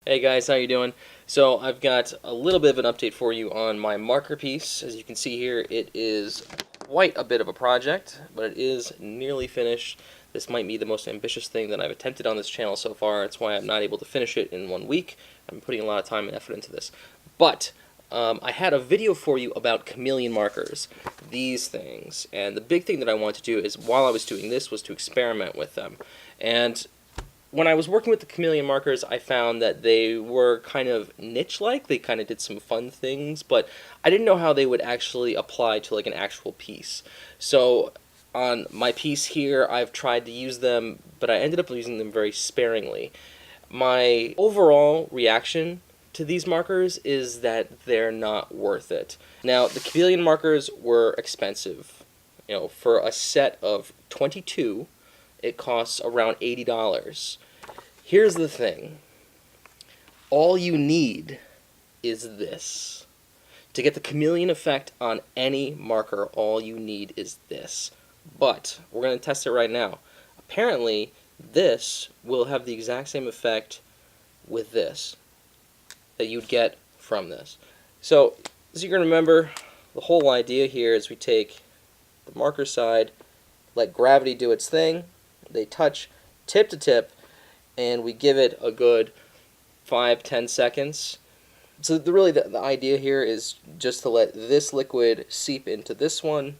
Hey guys, how you doing? So I've got a little bit of an update for you on my marker piece. As you can see here, it is quite a bit of a project, but it is nearly finished. This might be the most ambitious thing that I've attempted on this channel so far. That's why I'm not able to finish it in 1 week. I'm putting a lot of time and effort into this. But I had a video for you about chameleon markers, these things. And the big thing that I wanted to do is, while I was doing this, was to experiment with them. And when I was working with the chameleon markers, I found that they were kind of niche-like. They kind of did some fun things, but I didn't know how they would actually apply to like an actual piece. So on my piece here, I've tried to use them, but I ended up using them very sparingly. My overall reaction to these markers is that they're not worth it. Now, the chameleon markers were expensive. You know, for a set of 22, it costs around $80. Here's the thing. All you need is this. To get the chameleon effect on any marker, all you need is this. But we're going to test it right now. Apparently, this will have the exact same effect with this that you'd get from this. So, as you can remember, the whole idea here is we take the marker side, let gravity do its thing, they touch tip to tip, and we give it a good 5-10 seconds. So really the idea here is just to let this liquid seep into this one.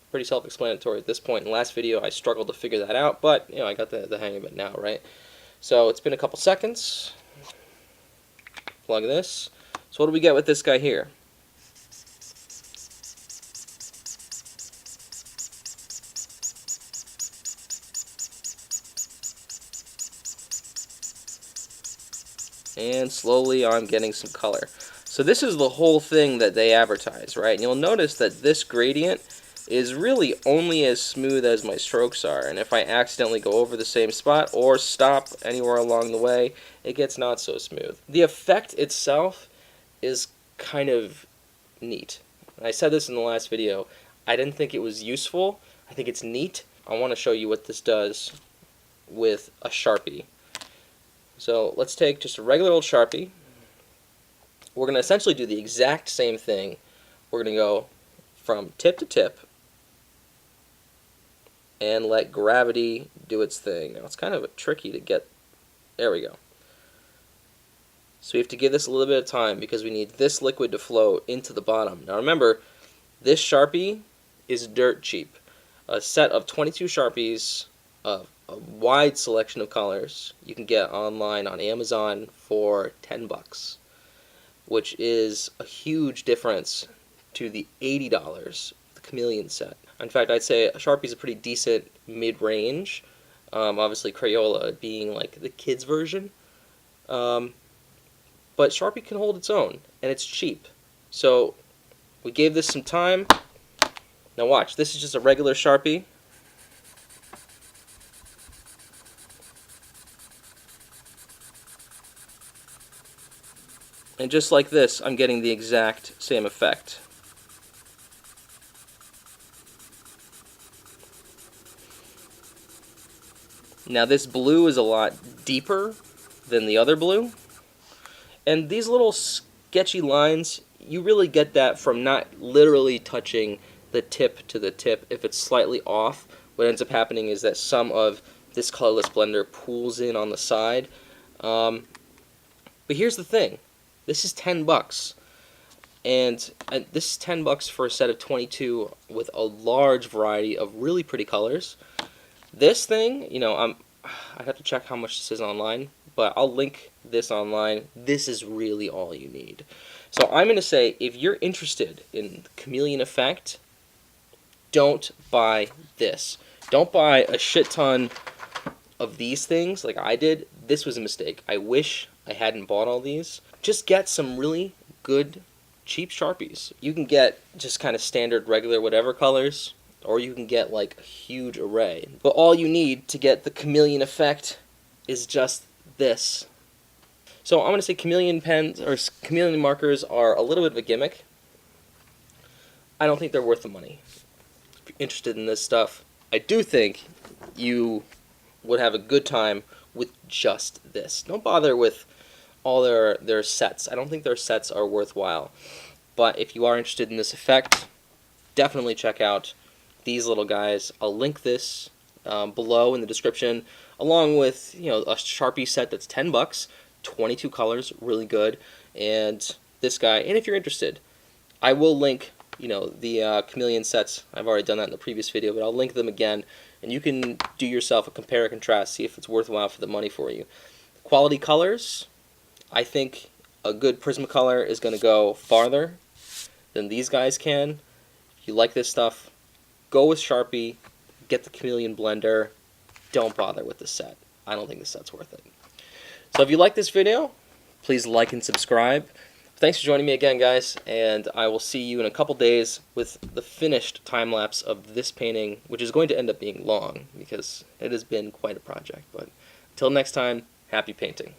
Pretty self-explanatory at this point. In the last video I struggled to figure that out, but I got the hang of it now, right? So it's been a couple seconds. Plug this. So what do we get with this guy here? And slowly I'm getting some color. So this is the whole thing that they advertise, right? And you'll notice that this gradient is really only as smooth as my strokes are. And if I accidentally go over the same spot or stop anywhere along the way, it gets not so smooth. The effect itself is kind of neat. I said this in the last video. I didn't think it was useful. I think it's neat. I want to show you what this does with a Sharpie. So let's take just a regular old Sharpie. We're going to essentially do the exact same thing. We're going to go from tip to tip and let gravity do its thing. Now it's kind of tricky to get. There we go. So we have to give this a little bit of time because we need this liquid to flow into the bottom. Now remember, this Sharpie is dirt cheap. A set of 22 Sharpies of a wide selection of colors you can get online on Amazon for $10, which is a huge difference to the $80 the Chameleon set. In fact, I'd say a Sharpie is a pretty decent mid-range. Obviously, Crayola being like the kids' version, but Sharpie can hold its own, and it's cheap. So we gave this some time. Now watch, this is just a regular Sharpie. And just like this, I'm getting the exact same effect. Now this blue is a lot deeper than the other blue. And these little sketchy lines, you really get that from not literally touching the tip to the tip. If it's slightly off, what ends up happening is that some of this colorless blender pools in on the side. But here's the thing. This is $10, and this is $10 for a set of 22 with a large variety of really pretty colors. This thing, I'd have to check how much this is online, but I'll link this online. This is really all you need. So I'm going to say, if you're interested in the Chameleon Effect, don't buy this. Don't buy a shit ton of these things like I did. This was a mistake. I wish I hadn't bought all these. Just get some really good, cheap Sharpies. You can get just kind of standard, regular, whatever colors, or you can get like a huge array. But all you need to get the Chameleon Effect is just this. So I'm going to say chameleon pens or chameleon markers are a little bit of a gimmick. I don't think they're worth the money. If you're interested in this stuff, I do think you would have a good time with just this. Don't bother with all their sets. I don't think their sets are worthwhile. But if you are interested in this effect, definitely check out these little guys. I'll link this below in the description, along with a Sharpie set that's $10, 22 colors, really good, and this guy. And if you're interested, I will link the Chameleon sets. I've already done that in the previous video, but I'll link them again, and you can do yourself a compare and contrast, see if it's worthwhile for the money for you. Quality colors, I think a good Prismacolor is going to go farther than these guys can. If you like this stuff, go with Sharpie, get the Chameleon blender, don't bother with the set. I don't think the set's worth it. So if you like this video, please like and subscribe. Thanks for joining me again, guys, and I will see you in a couple days with the finished time-lapse of this painting, which is going to end up being long because it has been quite a project. But until next time, happy painting.